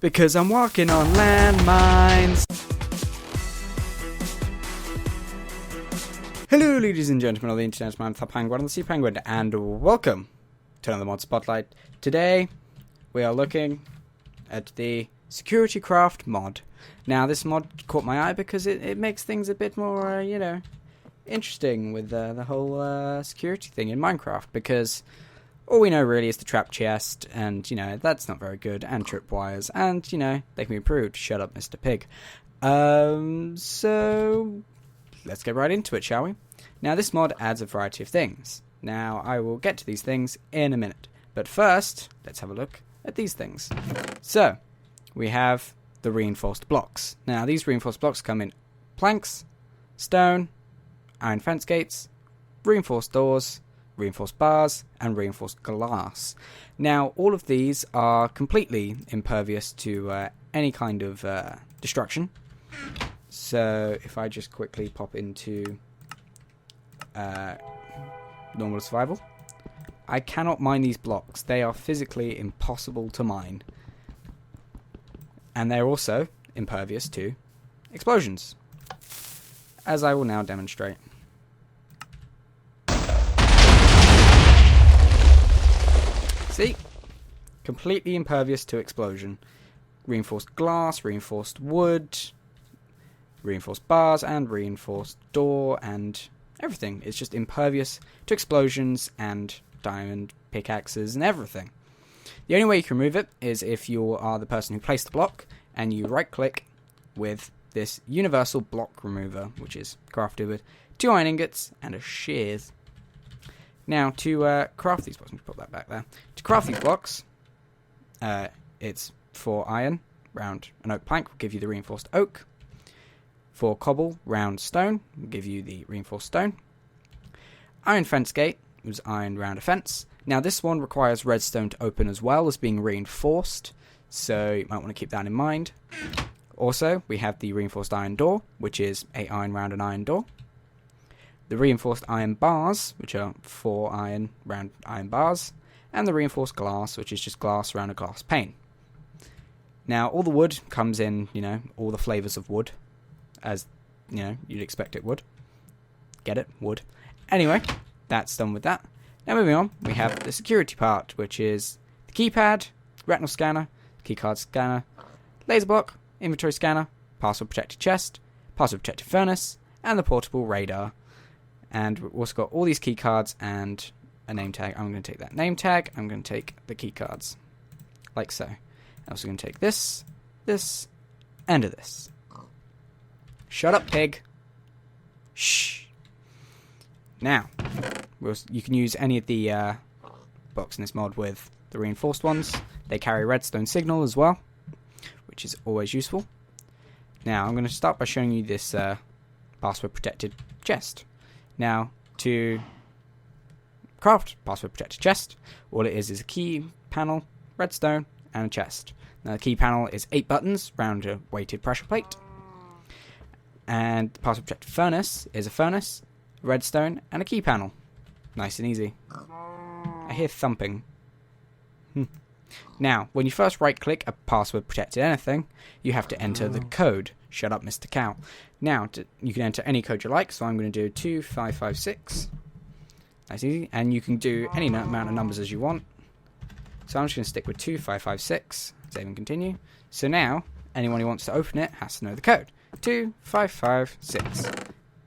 because I'm walking on landmines. Hello ladies and gentlemen of the internet, I'm the Penguin and the Sea Penguin, and welcome to another mod spotlight. Today we are looking at the Securitycraft mod. Now this mod caught my eye because it makes things a bit more, interesting with the whole security thing in Minecraft, because all we know really is the trap chest, and, that's not very good, and tripwires, and, they can be improved. Shut up, Mr. Pig. So, let's get right into it, shall we? Now, this mod adds a variety of things. Now, I will get to these things in a minute. But first, let's have a look at these things. So, we have the reinforced blocks. Now, these reinforced blocks come in planks, stone, iron fence gates, reinforced doors, reinforced bars, and reinforced glass. Now, all of these are completely impervious to any kind of destruction. So, if I just quickly pop into normal survival, I cannot mine these blocks. They are physically impossible to mine. And they're also impervious to explosions, as I will now demonstrate. See? Completely impervious to explosion. Reinforced glass, reinforced wood, reinforced bars, and reinforced door, and everything is just impervious to explosions and diamond pickaxes and everything. The only way you can remove it is if you are the person who placed the block, and you right click with this universal block remover, which is crafted with 2 iron ingots and a shears. Now, to craft these blocks, let me put that back there. To craft these blocks, it's 4 iron, round an oak plank will give you the reinforced oak. 4 cobble, round stone will give you the reinforced stone. Iron fence gate was iron round a fence. Now, this one requires redstone to open as well as being reinforced, so you might want to keep that in mind. Also, we have the reinforced iron door, which is 8 iron round an iron door. The reinforced iron bars, which are 4 iron round iron bars, and the reinforced glass, which is just glass around a glass pane. Now, all the wood comes in, all the flavors of wood, as, you'd expect it would. Get it? Wood. Anyway, that's done with that. Now, moving on, we have the security part, which is the keypad, retinal scanner, keycard scanner, laser block, inventory scanner, password protected chest, password protected furnace, and the portable radar. And we've also got all these key cards and a name tag. I'm going to take that name tag. I'm going to take the key cards, like so. I'm also going to take this, and this. Shut up, pig. Shh. Now, you can use any of the blocks in this mod with the reinforced ones. They carry redstone signal as well, which is always useful. Now, I'm going to start by showing you this password protected chest. Now, to craft password protected chest, all it is a key panel, redstone, and a chest. Now, the key panel is 8 buttons round a weighted pressure plate. And the password protected furnace is a furnace, redstone, and a key panel. Nice and easy. I hear thumping. Now, when you first right click a password protected anything, you have to enter the code. Shut up, Mr. Cow. Now, you can enter any code you like, so I'm going to do 2556. That's easy. And you can do any amount of numbers as you want. So I'm just going to stick with 2556. Save and continue. So now, anyone who wants to open it has to know the code. 2556.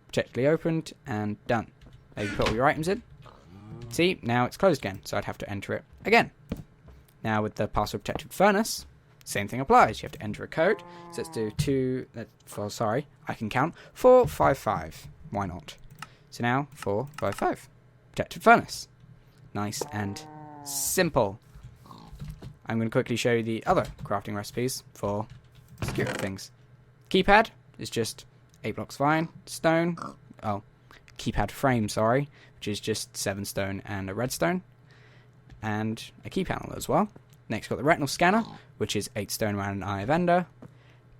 Protectedly opened and done. Now you put all your items in. See, now it's closed again, so I'd have to enter it again. Now with the password protected furnace, same thing applies. You have to enter a code. So let's do I can count 455. Why not? So now 455. Protected furnace. Nice and simple. I'm going to quickly show you the other crafting recipes for security things. Keypad is just 8 blocks of iron, stone. Keypad frame, which is just 7 stone and a redstone. And a key panel as well. Next, got the retinal scanner, which is 8 stone round an eye of ender.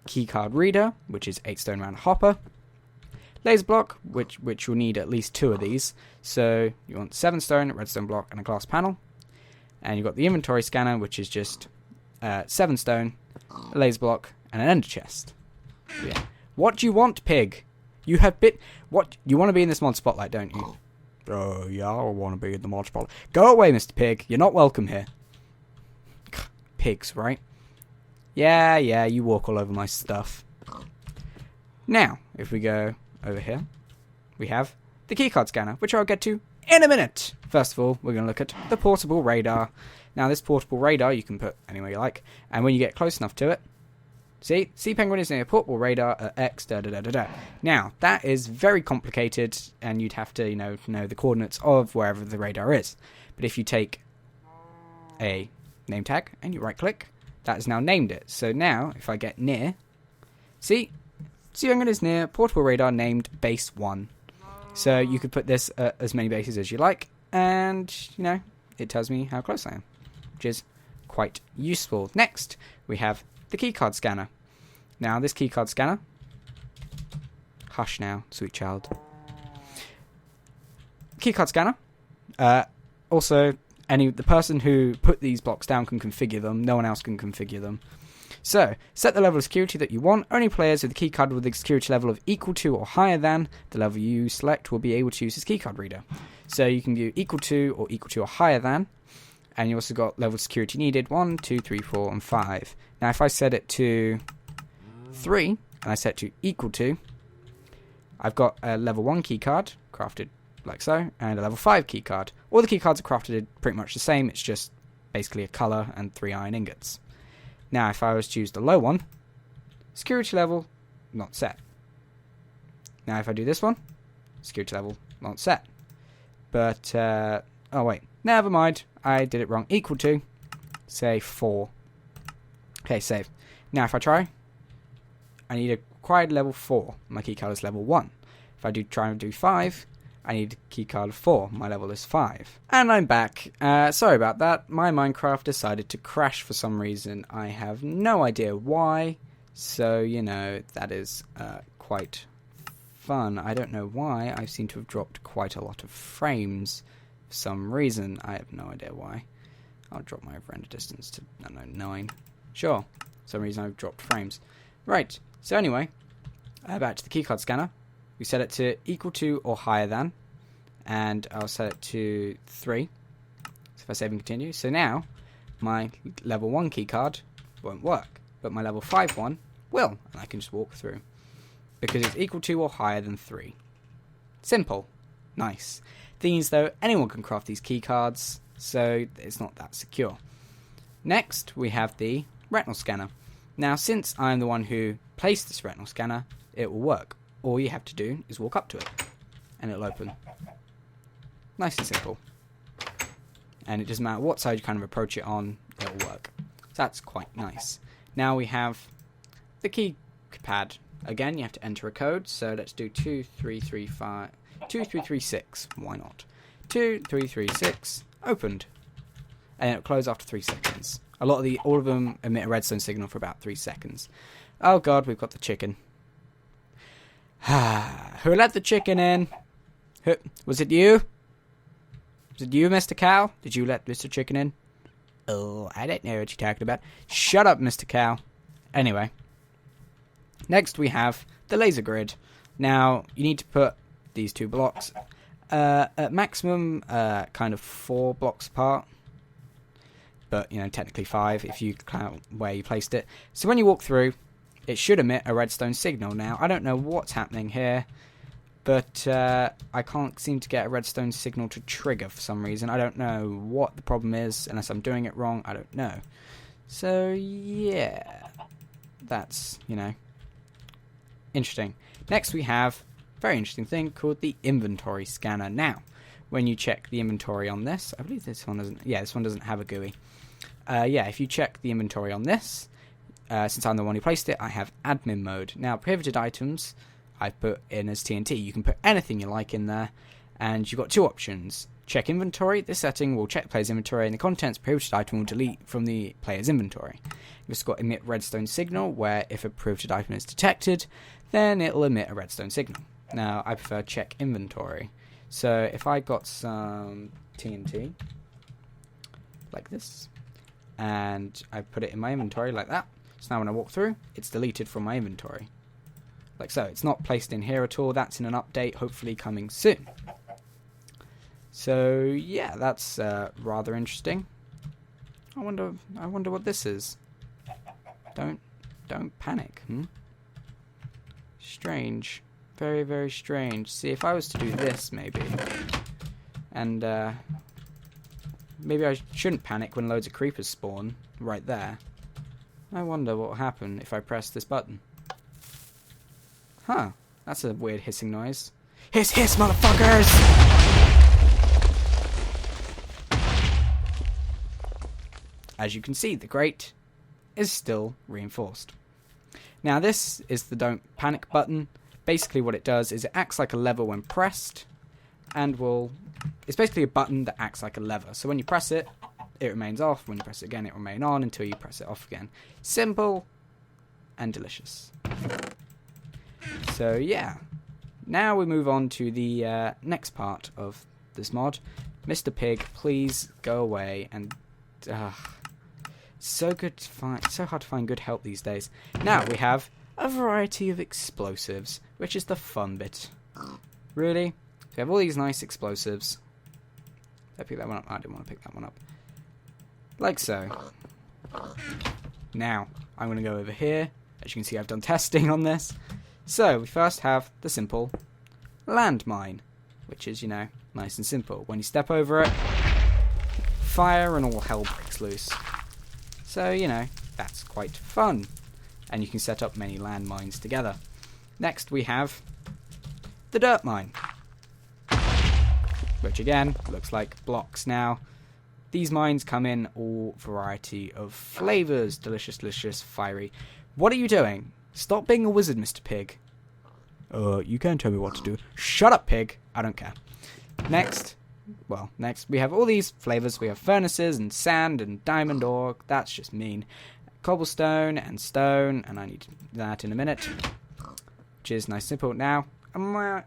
Keycard reader, which is 8 stone round a hopper. Laser block, which you'll need at least 2 of these. So you want 7 stone, a redstone block, and a glass panel. And you've got the inventory scanner, which is just 7 stone, a laser block, and an ender chest. Yeah. What do you want, pig? You have been... What? You want to be in this mod spotlight, don't you? Oh, yeah, I want to be in the mod spotlight. Go away, Mr. Pig. You're not welcome here. Pigs, right? Yeah, you walk all over my stuff. Now, if we go over here, we have the keycard scanner, which I'll get to in a minute. First of all, we're going to look at the portable radar. Now, this portable radar you can put anywhere you like, and when you get close enough to it, see, Sea Penguin is near a portable radar at X, da-da-da-da-da. Now, that is very complicated, and you'd have to, know the coordinates of wherever the radar is. But if you take a name tag and you right-click, that has now named it. So now, if I get near, see, Sea Penguin is near portable radar named base 1. So you could put this at as many bases as you like, and, it tells me how close I am, which is quite useful. Next, we have the keycard scanner. Now, this keycard scanner... Hush now, sweet child. Keycard scanner. Also, the person who put these blocks down can configure them. No one else can configure them. So, set the level of security that you want. Only players with a keycard with a security level of equal to or higher than the level you select will be able to use this keycard reader. So, you can view equal to or higher than. And you also got level of security needed 1, 2, 3, 4, and 5. Now, if I set it to 3, and I set it to equal to, I've got a level 1 keycard, crafted like so, and a level 5 keycard. All the keycards are crafted pretty much the same, it's just basically a colour and 3 iron ingots. Now, if I was to use the low one, security level, not set. Now, if I do this one, security level, not set. But, oh wait, never mind, I did it wrong. Equal to, say, 4. Okay, save. Now, if I try, I need a required level 4. My keycard is level 1. If I try and do 5, I need a keycard of 4. My level is 5. And I'm back. Sorry about that. My Minecraft decided to crash for some reason. I have no idea why. So, that is quite fun. I don't know why. I seem to have dropped quite a lot of frames for some reason. I have no idea why. I'll drop my render distance to, 9. Sure. For some reason I've dropped frames. Right. So anyway, back to the keycard scanner. We set it to equal to or higher than, and I'll set it to 3. So if I save and continue, so now my level 1 keycard won't work, but my level 5 one will, and I can just walk through because it's equal to or higher than 3. Simple, nice. Thing is, though, anyone can craft these keycards, so it's not that secure. Next, we have the retinal scanner. Now, since I'm the one who placed this retinal scanner, it will work. All you have to do is walk up to it, and it'll open. Nice and simple. And it doesn't matter what side you kind of approach it on, it'll work. So that's quite nice. Now we have the keypad. Again, you have to enter a code, so let's do 2336. Why not? 2336, opened. And it'll close after 3 seconds. All of them emit a redstone signal for about 3 seconds. Oh god, we've got the chicken. Who let the chicken in? Was it you? Was it you, Mr. Cow? Did you let Mr. Chicken in? Oh, I don't know what you're talking about. Shut up, Mr. Cow. Anyway. Next we have the laser grid. Now, you need to put these 2 blocks at maximum kind of 4 blocks apart. But, technically 5 if you count where you placed it. So when you walk through, it should emit a redstone signal. Now, I don't know what's happening here, but I can't seem to get a redstone signal to trigger for some reason. I don't know what the problem is, unless I'm doing it wrong, I don't know. So, yeah, that's, interesting. Next we have a very interesting thing called the inventory scanner. Now, when you check the inventory on this, I believe this one doesn't, this one doesn't have a GUI. If you check the inventory on this, since I'm the one who placed it, I have admin mode. Now, prohibited items, I've put in as TNT. You can put anything you like in there, and you've got 2 options. Check inventory. This setting will check the player's inventory, and the contents prohibited item will delete from the player's inventory. You've also got emit redstone signal, where if a prohibited item is detected, then it'll emit a redstone signal. Now, I prefer check inventory. So, if I got some TNT, like this, and I put it in my inventory like that, So now when I walk through, it's deleted from my inventory. Like so. It's not placed in here at all. That's in an update, hopefully coming soon. So yeah, that's rather interesting. I wonder what this is. Don't panic. Strange. Very, very strange. See, if I was to do this, maybe, and maybe I shouldn't panic when loads of creepers spawn right there. I wonder what will happen if I press this button. Huh. That's a weird hissing noise. Hiss, hiss, motherfuckers! As you can see, the grate is still reinforced. Now this is the don't panic button. Basically what it does is it acts like a lever when pressed, and it's basically a button that acts like a lever. So when you press it, it remains off. When you press it again, it will remain on until you press it off again. Simple and delicious. So yeah, now we move on to the next part of this mod. Mr. Pig, please go away. And so hard to find good help these days. Now we have a variety of explosives, which is the fun bit. Really? So we have all these nice explosives. Did I pick that one up? I didn't want to pick that one up. Like so. Now, I'm going to go over here. As you can see, I've done testing on this. So, we first have the simple landmine, which is, nice and simple. When you step over it, fire and all hell breaks loose. So, that's quite fun. And you can set up many landmines together. Next, we have the dirt mine, which again, looks like blocks now. These mines come in all variety of flavors. Delicious, delicious, fiery. What are you doing? Stop being a wizard, Mr. Pig. You can't tell me what to do. Shut up, pig. I don't care. Next, we have all these flavors. We have furnaces and sand and diamond ore. That's just mean. Cobblestone and stone, and I need that in a minute. Which is nice and simple. Now, a mine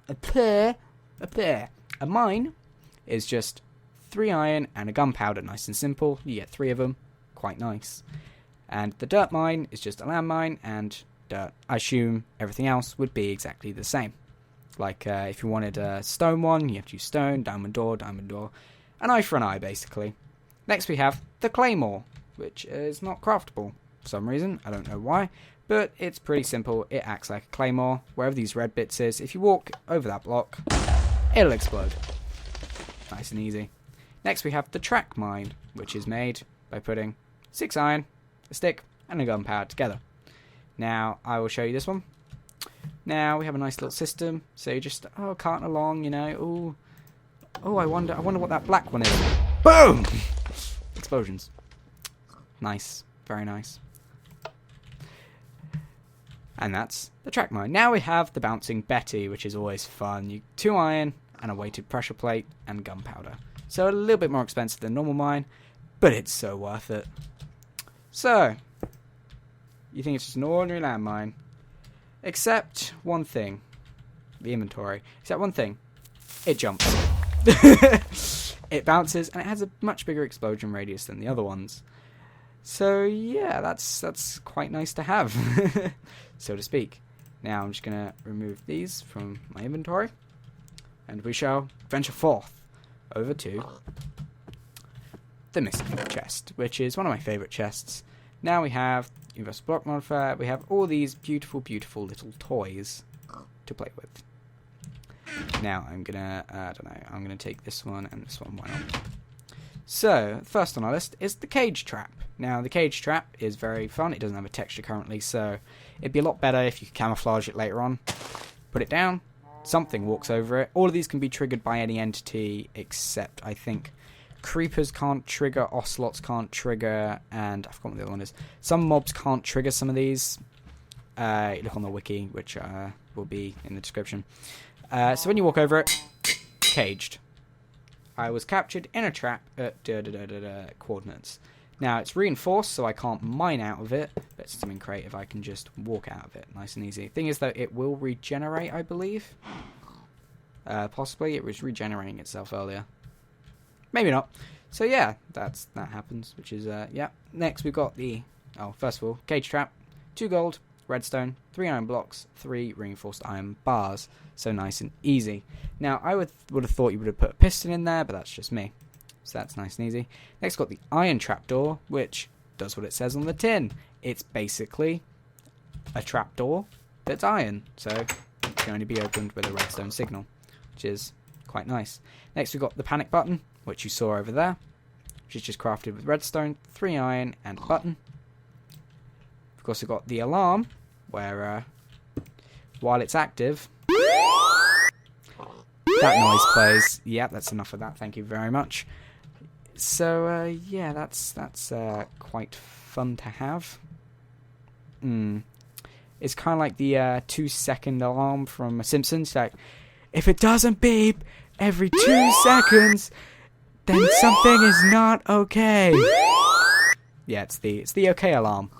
is just 3 iron and a gunpowder. Nice and simple. You get 3 of them. Quite nice. And the dirt mine is just a landmine and dirt. I assume everything else would be exactly the same. Like if you wanted a stone one, you have to use stone, diamond ore, an eye for an eye, basically. Next we have the claymore, which is not craftable for some reason. I don't know why, but it's pretty simple. It acts like a claymore. Wherever these red bits is, if you walk over that block, it'll explode. Nice and easy. Next we have the track mine, which is made by putting 6 iron, a stick, and a gunpowder together. Now, I will show you this one. Now, we have a nice little system. So you just, carting along, Oh, I wonder what that black one is. Boom! Explosions. Nice. Very nice. And that's the track mine. Now we have the bouncing Betty, which is always fun. 2 iron and a weighted pressure plate and gunpowder. So a little bit more expensive than normal mine, but it's so worth it. So, you think it's just an ordinary landmine. Except one thing. The inventory. Except one thing. It jumps. It bounces, and it has a much bigger explosion radius than the other ones. So, yeah, that's quite nice to have, so to speak. Now, I'm just going to remove these from my inventory. And we shall venture forth over to the missing chest, which is one of my favourite chests. Now we have Universal Block Modifier. We have all these beautiful, beautiful little toys to play with. Now I'm gonna, I'm gonna take this one and this one. Why not? So first on our list is the cage trap. Now the cage trap is very fun. It doesn't have a texture currently, so it'd be a lot better if you could camouflage it later on. Put it down. Something walks over it. All of these can be triggered by any entity except, I think, creepers can't trigger, ocelots can't trigger, and I forgot what the other one is. Some mobs can't trigger some of these. Look on the wiki, which will be in the description. So when you walk over it, caged. I was captured in a trap at coordinates. Now it's reinforced, so I can't mine out of it, but it's something creative. I can just walk out of it, nice and easy. Thing is, though, it will regenerate, I believe. Possibly, it was regenerating itself earlier. Maybe not. So yeah, that happens, which is, yeah. Next we've got the, first of all, cage trap. 2 gold, redstone, 3 iron blocks, 3 reinforced iron bars. So nice and easy. Now, I would have thought you would have put a piston in there, but that's just me. So that's nice and easy. Next, got the iron trapdoor, which does what it says on the tin. It's basically a trapdoor that's iron. So it can only be opened with a redstone signal, which is quite nice. Next, we've got the panic button, which you saw over there, which is just crafted with redstone, 3 iron, and a button. Of course, we've got the alarm, where while it's active, that noise plays. Yep, that's enough of that. Thank you very much. So, yeah, that's quite fun to have. It's kind of like the 2-second alarm from Simpsons. Like, if it doesn't beep every 2 seconds, then something is not okay. Yeah, it's the okay alarm,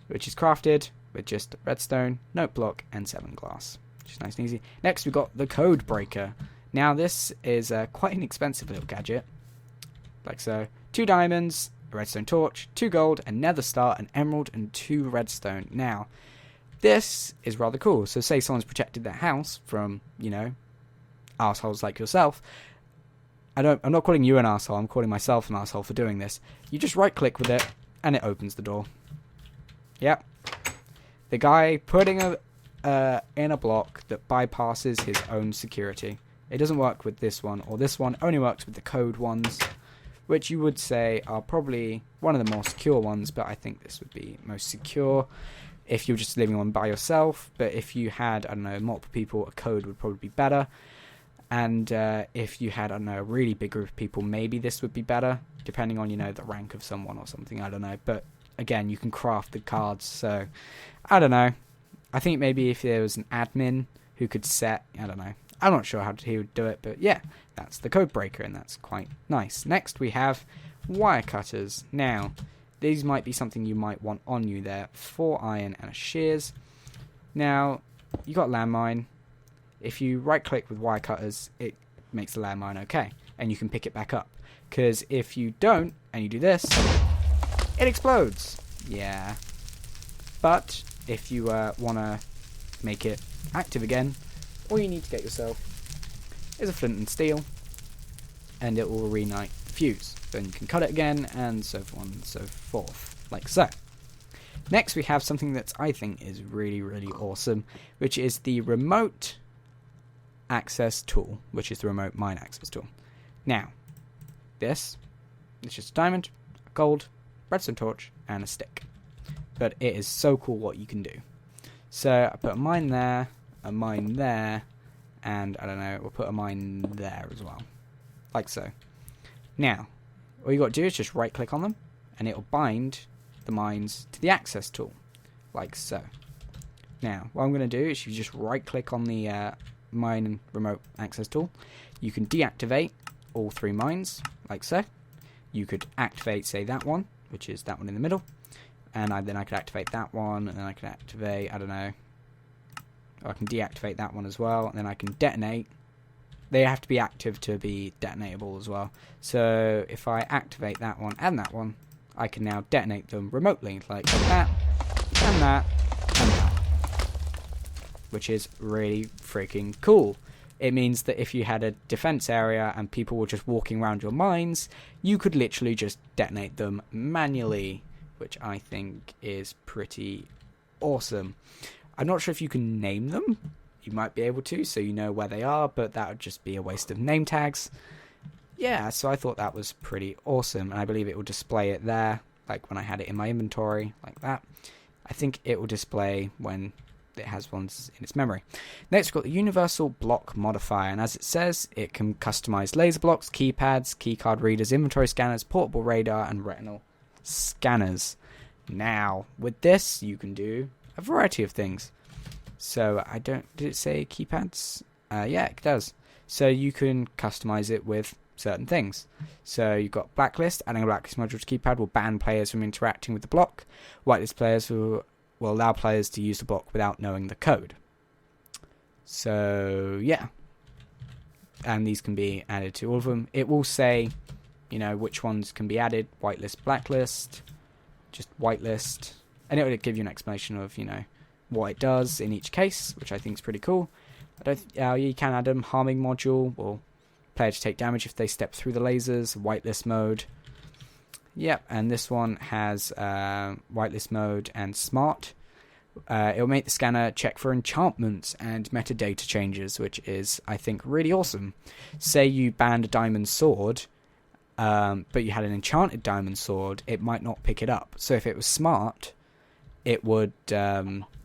which is crafted with just redstone, note block, and 7 glass. Which is nice and easy. Next, we've got the code breaker. Now, this is quite an expensive little gadget. Like so. 2 diamonds, a redstone torch, 2 gold, a nether star, an emerald, and 2 redstone. Now, this is rather cool. So say someone's protected their house from, assholes like yourself. I'm not calling you an asshole, I'm calling myself an asshole for doing this. You just right click with it, and it opens the door. Yep. The guy putting in a block that bypasses his own security. It doesn't work with this one or this one, only works with the code ones, which you would say are probably one of the more secure ones, but I think this would be most secure if you're just living on by yourself. But if you had, I don't know, multiple people, a code would probably be better. And if you had, I don't know, a really big group of people, maybe this would be better, depending on, the rank of someone or something, I don't know. But again, you can craft the cards, so I don't know. I think maybe if there was an admin who could set, I don't know. I'm not sure how he would do it, but yeah, that's the code breaker, and that's quite nice. Next, we have wire cutters. Now, these might be something you might want on you there. 4 iron and a shears. Now, you got landmine. If you right-click with wire cutters, it makes the landmine okay, and you can pick it back up. Because if you don't, and you do this, it explodes. Yeah. But if you want to make it active again, all you need to get yourself is a flint and steel, and it will reignite the fuse. Then you can cut it again, and so on and so forth, like so. Next, we have something that I think is really, really awesome, which is the remote access tool, which is the remote mine access tool. Now, this is just a diamond, a gold, redstone torch, and a stick. But it is so cool what you can do. So I put a mine there, and I don't know, we'll put a mine there as well, like so. Now, all you got to do is just right click on them, and it will bind the mines to the access tool, like so. Now, what I'm going to do is you just right click on the mine and remote access tool. You can deactivate all 3 mines, like so. You could activate, say, that one, which is that one in the middle, and then I could activate that one, and then I can activate, I don't know, I can deactivate that one as well, and then I can detonate. They have to be active to be detonatable as well. So if I activate that one, I can now detonate them remotely, like that, and that, and that, which is really freaking cool. It means that if you had a defense area and people were just walking around your mines, you could literally just detonate them manually, which I think is pretty awesome. I'm not sure if you can name them. You might be able to, so you know where they are, but that would just be a waste of name tags. Yeah, so I thought that was pretty awesome, and I believe it will display it there, like when I had it in my inventory, like that. I think it will display when it has ones in its memory. Next, we've got the universal block modifier, and as it says, it can customize laser blocks, keypads, keycard readers, inventory scanners, portable radar, and retinal scanners. Now, with this, you can do a variety of things. So, did it say keypads? Yeah, it does. So, you can customize it with certain things. So, you've got blacklist. Adding a blacklist module to keypad will ban players from interacting with the block. Whitelist players will allow players to use the block without knowing the code. So, yeah. And these can be added to all of them. It will say, which ones can be added. Whitelist, blacklist, just whitelist, and it would give you an explanation of, what it does in each case, which I think is pretty cool. You can add a harming module, or player to take damage if they step through the lasers, whitelist mode. Yep, and this one has whitelist mode and smart. It'll make the scanner check for enchantments and metadata changes, which is, I think, really awesome. Say you banned a diamond sword, but you had an enchanted diamond sword, it might not pick it up. So if it was smart, it would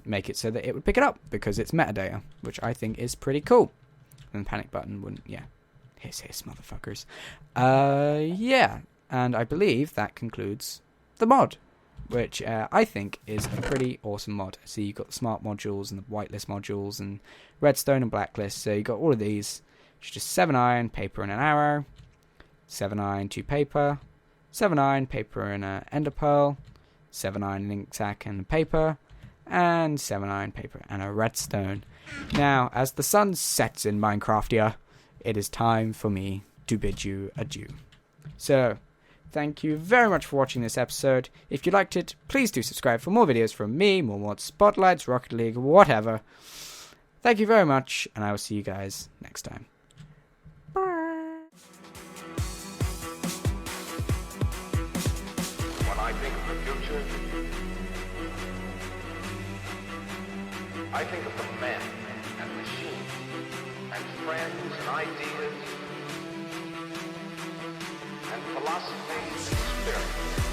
make it so that it would pick it up, because it's metadata, which I think is pretty cool. And the panic button wouldn't, hiss, motherfuckers. Yeah, and I believe that concludes the mod, which I think is a pretty awesome mod. So you've got the smart modules and the whitelist modules and redstone and blacklist. So you've got all of these. It's just 7 iron, paper and an arrow, 7 iron, 2 paper, 7 iron, paper and an ender pearl, 7 iron, an ink sac and paper, and 7 iron, paper and a redstone. Now, as the sun sets in Minecraftia, it is time for me to bid you adieu. So, thank you very much for watching this episode. If you liked it, please do subscribe for more videos from me, more mods, spotlights, Rocket League, whatever. Thank you very much, and I will see you guys next time. Bye. When I think of the future, I think of the men and machines and friends and ideas and philosophy and spirit.